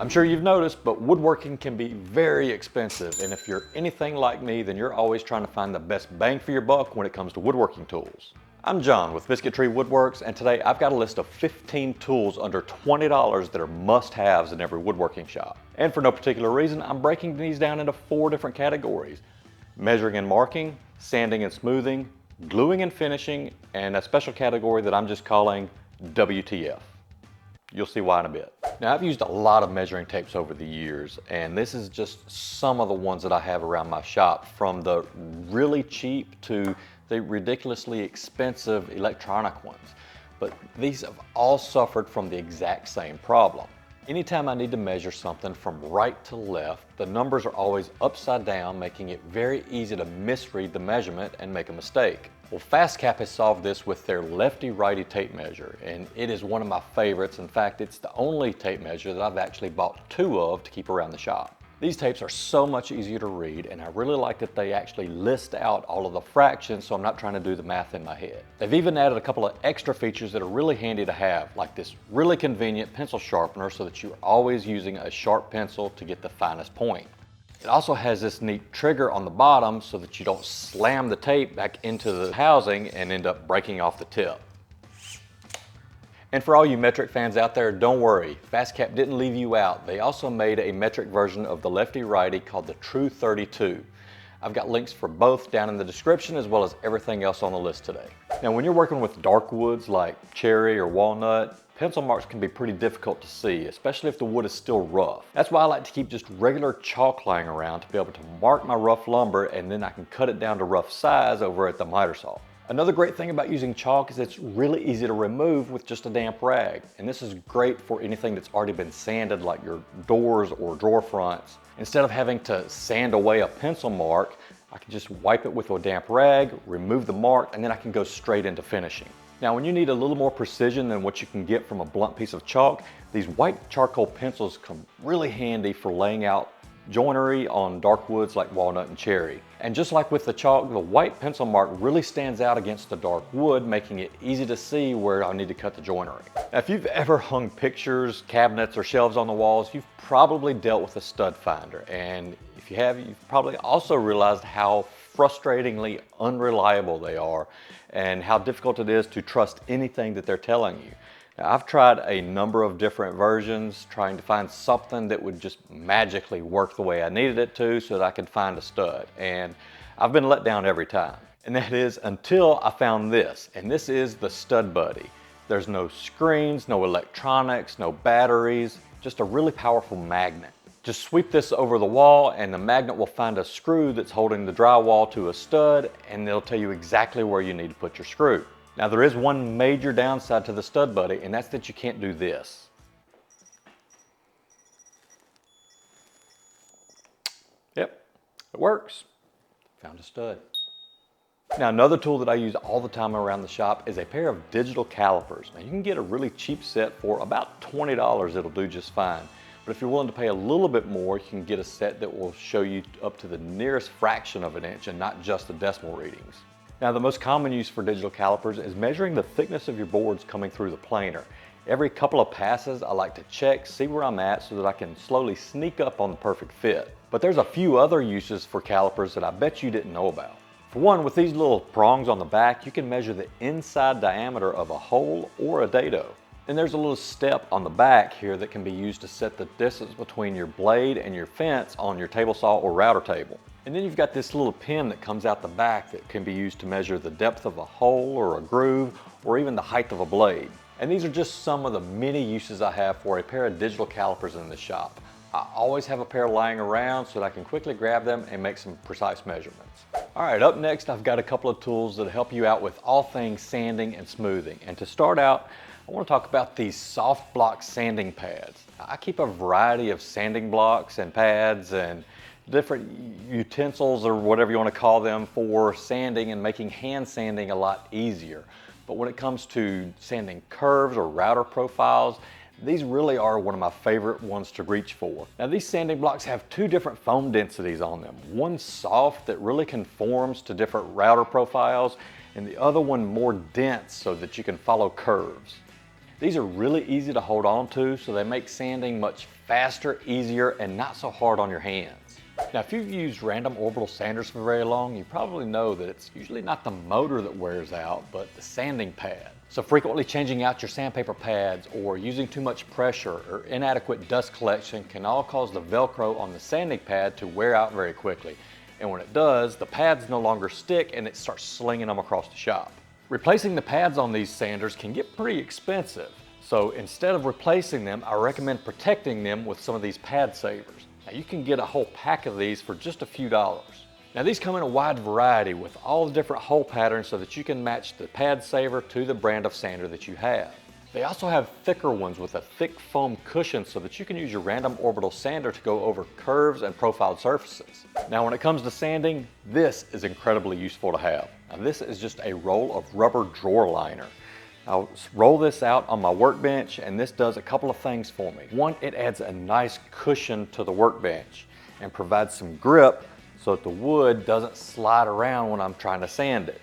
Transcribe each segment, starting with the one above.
I'm sure you've noticed, but woodworking can be very expensive, and if you're anything like me, then you're always trying to find the best bang for your buck when it comes to woodworking tools. I'm John with Biscuit Woodworks, and today I've got a list of 15 tools under $20 that are must-haves in every woodworking shop. And for no particular reason, I'm breaking these down into 4 different categories: measuring and marking, sanding and smoothing, gluing and finishing, and a special category that I'm just calling WTF. You'll see why in a bit. Now, I've used a lot of measuring tapes over the years, and this is just some of the ones that I have around my shop, from the really cheap to the ridiculously expensive electronic ones. But these have all suffered from the exact same problem. Anytime I need to measure something from right to left, the numbers are always upside down, making it very easy to misread the measurement and make a mistake. Well, FastCap has solved this with their lefty-righty tape measure, and it is one of my favorites. In fact, it's the only tape measure that I've actually bought 2 of to keep around the shop. These tapes are so much easier to read, and I really like that they actually list out all of the fractions, so I'm not trying to do the math in my head. They've even added a couple of extra features that are really handy to have, like this really convenient pencil sharpener so that you're always using a sharp pencil to get the finest point. It also has this neat trigger on the bottom so that you don't slam the tape back into the housing and end up breaking off the tip. And for all you metric fans out there, don't worry, FastCap didn't leave you out. They also made a metric version of the lefty-righty called the True 32. I've got links for both down in the description, as well as everything else on the list today. Now, when you're working with dark woods like cherry or walnut, pencil marks can be pretty difficult to see, especially if the wood is still rough. That's why I like to keep just regular chalk lying around to be able to mark my rough lumber, and then I can cut it down to rough size over at the miter saw. Another great thing about using chalk is it's really easy to remove with just a damp rag. And this is great for anything that's already been sanded, like your doors or drawer fronts. Instead of having to sand away a pencil mark, I can just wipe it with a damp rag, remove the mark, and then I can go straight into finishing. Now, when you need a little more precision than what you can get from a blunt piece of chalk, these white charcoal pencils come really handy for laying out joinery on dark woods like walnut and cherry. And just like with the chalk, the white pencil mark really stands out against the dark wood, making it easy to see where I need to cut the joinery. Now, if you've ever hung pictures, cabinets, or shelves on the walls, you've probably dealt with a stud finder. And if you have, you've probably also realized how frustratingly unreliable they are and how difficult it is to trust anything that they're telling you. Now, I've tried a number of different versions, trying to find something that would just magically work the way I needed it to so that I could find a stud. And I've been let down every time. And that is until I found this. And this is the Stud Buddy. There's no screens, no electronics, no batteries, just a really powerful magnet. Just sweep this over the wall and the magnet will find a screw that's holding the drywall to a stud, and it'll tell you exactly where you need to put your screw. Now, there is one major downside to the Stud Buddy, and that's that you can't do this. Yep, it works. Found a stud. Now, another tool that I use all the time around the shop is a pair of digital calipers. Now, you can get a really cheap set for about $20. It'll do just fine. But if you're willing to pay a little bit more, you can get a set that will show you up to the nearest fraction of an inch and not just the decimal readings. Now, the most common use for digital calipers is measuring the thickness of your boards coming through the planer. Every couple of passes, I like to check, see where I'm at so that I can slowly sneak up on the perfect fit. But there's a few other uses for calipers that I bet you didn't know about. For one, with these little prongs on the back, you can measure the inside diameter of a hole or a dado. And there's a little step on the back here that can be used to set the distance between your blade and your fence on your table saw or router table. And then you've got this little pin that comes out the back that can be used to measure the depth of a hole or a groove or even the height of a blade. And these are just some of the many uses I have for a pair of digital calipers in the shop. I always have a pair lying around so that I can quickly grab them and make some precise measurements. All right, up next, I've got a couple of tools that help you out with all things sanding and smoothing. And to start out, I want to talk about these soft block sanding pads. I keep a variety of sanding blocks and pads and different utensils or whatever you want to call them for sanding and making hand sanding a lot easier. But when it comes to sanding curves or router profiles, these really are one of my favorite ones to reach for. Now, these sanding blocks have 2 different foam densities on them. One soft that really conforms to different router profiles, and the other one more dense so that you can follow curves. These are really easy to hold on to, so they make sanding much faster, easier, and not so hard on your hands. Now, if you've used random orbital sanders for very long, you probably know that it's usually not the motor that wears out, but the sanding pad. So frequently changing out your sandpaper pads or using too much pressure or inadequate dust collection can all cause the Velcro on the sanding pad to wear out very quickly. And when it does, the pads no longer stick and it starts slinging them across the shop. Replacing the pads on these sanders can get pretty expensive. So instead of replacing them, I recommend protecting them with some of these pad savers. Now you can get a whole pack of these for just a few dollars. Now these come in a wide variety with all the different hole patterns so that you can match the pad saver to the brand of sander that you have. They also have thicker ones with a thick foam cushion so that you can use your random orbital sander to go over curves and profiled surfaces. Now when it comes to sanding, this is incredibly useful to have. Now this is just a roll of rubber drawer liner. I'll roll this out on my workbench and this does a couple of things for me. One, it adds a nice cushion to the workbench and provides some grip so that the wood doesn't slide around when I'm trying to sand it.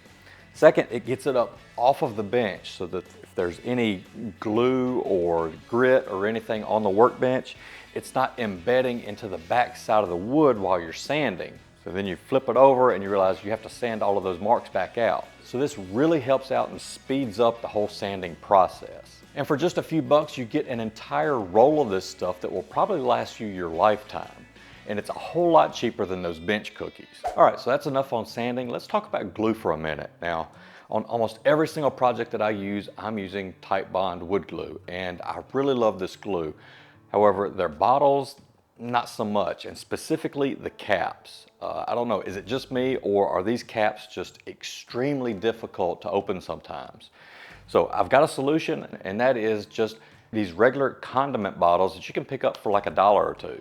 Second, it gets it up off of the bench so that if there's any glue or grit or anything on the workbench, it's not embedding into the back side of the wood while you're sanding. So then you flip it over and you realize you have to sand all of those marks back out. So this really helps out and speeds up the whole sanding process. And for just a few bucks, you get an entire roll of this stuff that will probably last you your lifetime. And it's a whole lot cheaper than those bench cookies. All right, so that's enough on sanding. Let's talk about glue for a minute. Now, on almost every single project that I use, I'm using Type Bond wood glue, and I really love this glue. However, their bottles, not so much, and specifically the caps. I don't know, is it just me or are these caps just extremely difficult to open sometimes? So I've got a solution, and that is just these regular condiment bottles that you can pick up for like $1 or $2.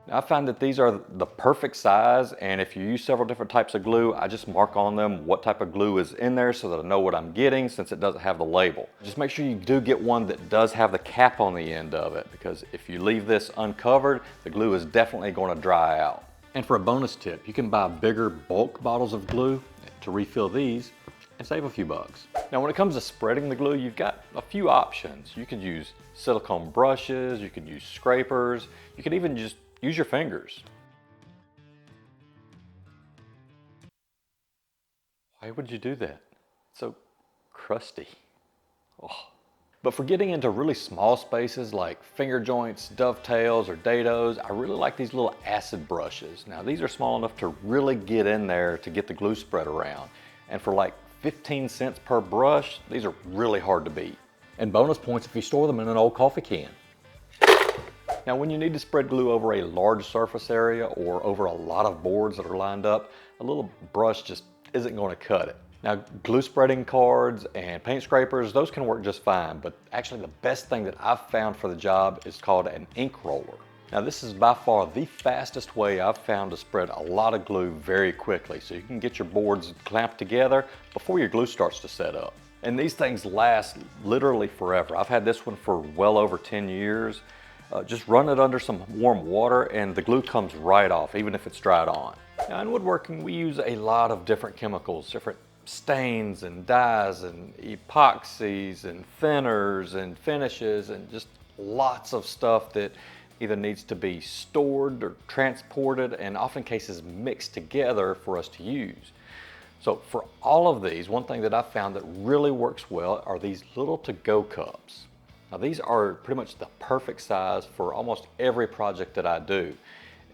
Now, I find that these are the perfect size, and if you use several different types of glue, I just mark on them what type of glue is in there so that I know what I'm getting since it doesn't have the label. Just make sure you do get one that does have the cap on the end of it, because if you leave this uncovered, the glue is definitely going to dry out. And for a bonus tip, you can buy bigger bulk bottles of glue to refill these and save a few bucks. Now when it comes to spreading the glue, you've got a few options. You could use silicone brushes, you could use scrapers, you could even just use your fingers. Why would you do that? It's so crusty. Oh. But for getting into really small spaces like finger joints, dovetails, or dados, I really like these little acid brushes. Now these are small enough to really get in there to get the glue spread around. And for like 15 cents per brush, these are really hard to beat. And bonus points if you store them in an old coffee can. Now when you need to spread glue over a large surface area or over a lot of boards that are lined up, a little brush just isn't going to cut it. Now glue spreading cards and paint scrapers, those can work just fine, but actually the best thing that I've found for the job is called an ink roller. Now this is by far the fastest way I've found to spread a lot of glue very quickly, so you can get your boards clamped together before your glue starts to set up. And these things last literally forever. I've had this one for well over 10 years. Just run it under some warm water and the glue comes right off, even if it's dried on. Now in woodworking, we use a lot of different chemicals, different stains and dyes and epoxies and thinners and finishes and just lots of stuff that either needs to be stored or transported and often cases mixed together for us to use. So for all of these, one thing that I've found that really works well are these little to-go cups. Now these are pretty much the perfect size for almost every project that I do.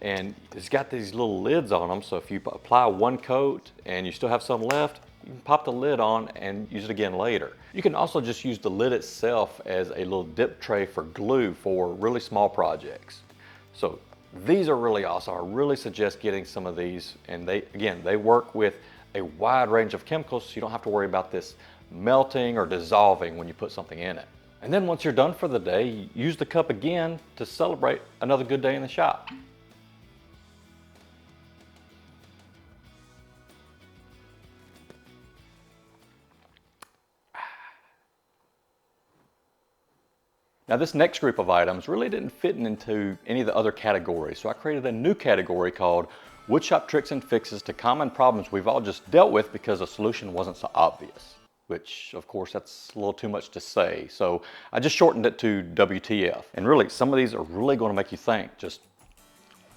And it's got these little lids on them, so if you apply one coat and you still have some left, you can pop the lid on and use it again later. You can also just use the lid itself as a little dip tray for glue for really small projects. So these are really awesome. I really suggest getting some of these, and they work with a wide range of chemicals, so you don't have to worry about this melting or dissolving when you put something in it. And then once you're done for the day, use the cup again to celebrate another good day in the shop. Now this next group of items really didn't fit into any of the other categories, so I created a new category called Woodshop Tricks and Fixes to Common Problems We've All Just Dealt With because the solution wasn't so obvious. which of course that's a little too much to say. So I just shortened it to WTF. And really, some of these are really going to make you think, just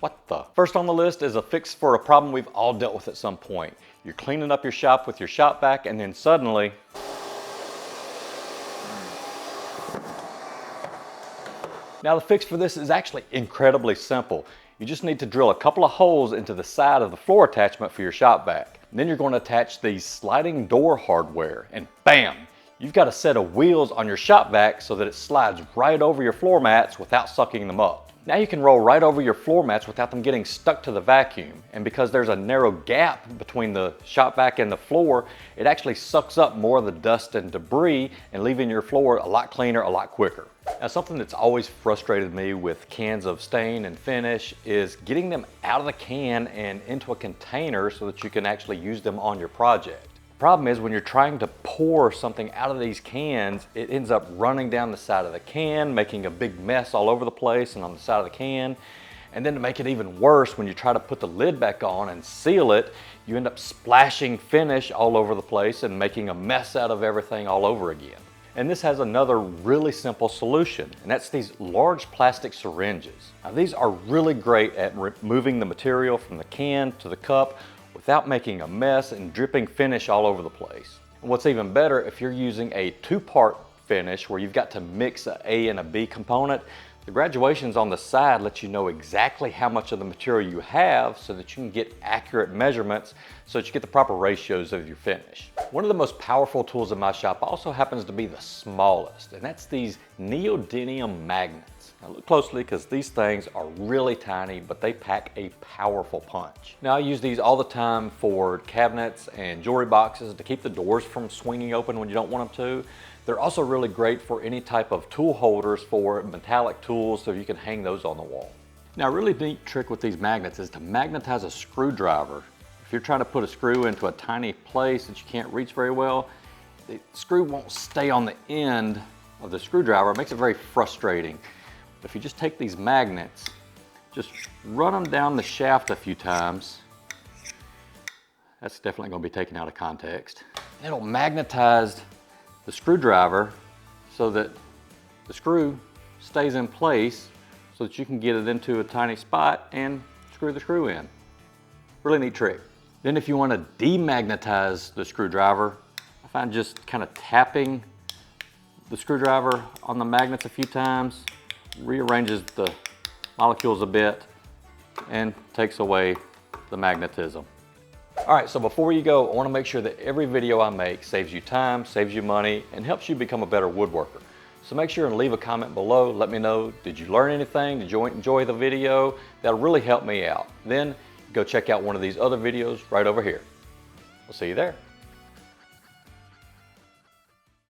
what the? First on the list is a fix for a problem we've all dealt with at some point. You're cleaning up your shop with your shop vac, and then suddenly, now the fix for this is actually incredibly simple. You just need to drill a couple of holes into the side of the floor attachment for your shop vac. And then you're going to attach these sliding door hardware, and bam! You've got a set of wheels on your shop vac so that it slides right over your floor mats without sucking them up. Now you can roll right over your floor mats without them getting stuck to the vacuum. And because there's a narrow gap between the shop vac and the floor, it actually sucks up more of the dust and debris and leaving your floor a lot cleaner, a lot quicker. Now something that's always frustrated me with cans of stain and finish is getting them out of the can and into a container so that you can actually use them on your project. The problem is when you're trying to pour something out of these cans, it ends up running down the side of the can, making a big mess all over the place and on the side of the can. And then to make it even worse, when you try to put the lid back on and seal it, you end up splashing finish all over the place and making a mess out of everything all over again. And this has another really simple solution, and that's these large plastic syringes. Now these are really great at removing the material from the can to the cup without making a mess and dripping finish all over the place. And what's even better, if you're using a two-part finish where you've got to mix an A and a B component, the graduations on the side let you know exactly how much of the material you have so that you can get accurate measurements so that you get the proper ratios of your finish. One of the most powerful tools in my shop also happens to be the smallest, and that's these neodymium magnets. Now look closely because these things are really tiny, but they pack a powerful punch. Now I use these all the time for cabinets and jewelry boxes to keep the doors from swinging open when you don't want them to. They're also really great for any type of tool holders for metallic tools so you can hang those on the wall. Now a really neat trick with these magnets is to magnetize a screwdriver. If you're trying to put a screw into a tiny place that you can't reach very well, the screw won't stay on the end of the screwdriver. It makes it very frustrating. But if you just take these magnets, just run them down the shaft a few times. That's definitely going to be taken out of context. It'll magnetize the screwdriver so that the screw stays in place so that you can get it into a tiny spot and screw the screw in. Really neat trick. Then if you want to demagnetize the screwdriver, I find just kind of tapping the screwdriver on the magnets a few times rearranges the molecules a bit and takes away the magnetism. All right, so before you go, I want to make sure that every video I make saves you time, saves you money, and helps you become a better woodworker. So make sure and leave a comment below. Let me know, did you learn anything? Did you enjoy the video? That'll really help me out. Then go check out one of these other videos right over here. We'll see you there.